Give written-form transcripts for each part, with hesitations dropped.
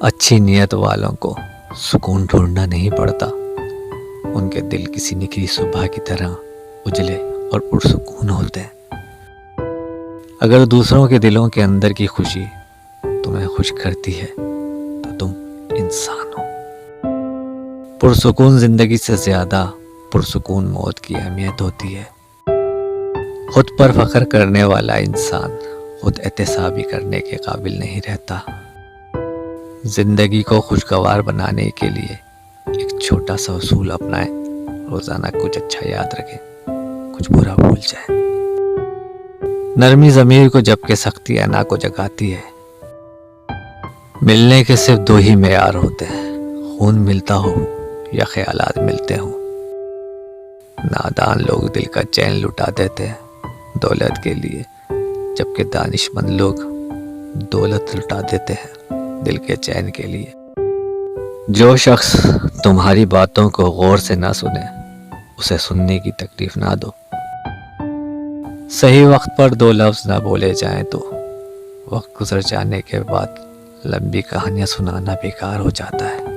अच्छी नीयत वालों को सुकून ढूंढना नहीं पड़ता। उनके दिल किसी निखरी सुबह की तरह उजले और पुरसुकून होते हैं। अगर दूसरों के दिलों के अंदर की खुशी तुम्हें खुश करती है तो तुम इंसान हो। पुरसुकून जिंदगी से ज्यादा पुरसुकून मौत की अहमियत होती है। खुद पर फख्र करने वाला इंसान खुद एहतसाबी करने के काबिल नहीं रहता। जिंदगी को खुशगवार बनाने के लिए एक छोटा सा उसूल अपनाएं। रोजाना कुछ अच्छा याद रखें, कुछ बुरा भूल जाए। नरमी ज़मीर को जबकि सख्ती अना को जगाती है। मिलने के सिर्फ दो ही मेयार होते हैं, खून मिलता हो या ख्यालात मिलते हो। नादान लोग दिल का चैन लुटा देते हैं दौलत के लिए, जबकि दानिशमंद लोग दौलत लुटा देते हैं दिल के चैन के लिए। जो शख्स तुम्हारी बातों को गौर से ना सुने उसे सुनने की तकलीफ ना दो। सही वक्त पर दो लफ्ज ना बोले जाएं तो वक्त गुजर जाने के बाद लंबी कहानियां सुनाना बेकार हो जाता है।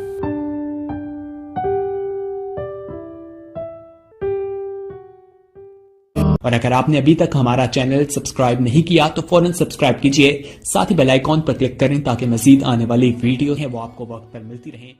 और अगर आपने अभी तक हमारा चैनल सब्सक्राइब नहीं किया तो फौरन सब्सक्राइब कीजिए, साथ ही बेल आइकॉन पर क्लिक करें ताकि मजीद आने वाली वीडियो है वो आपको वक्त पर मिलती रहे।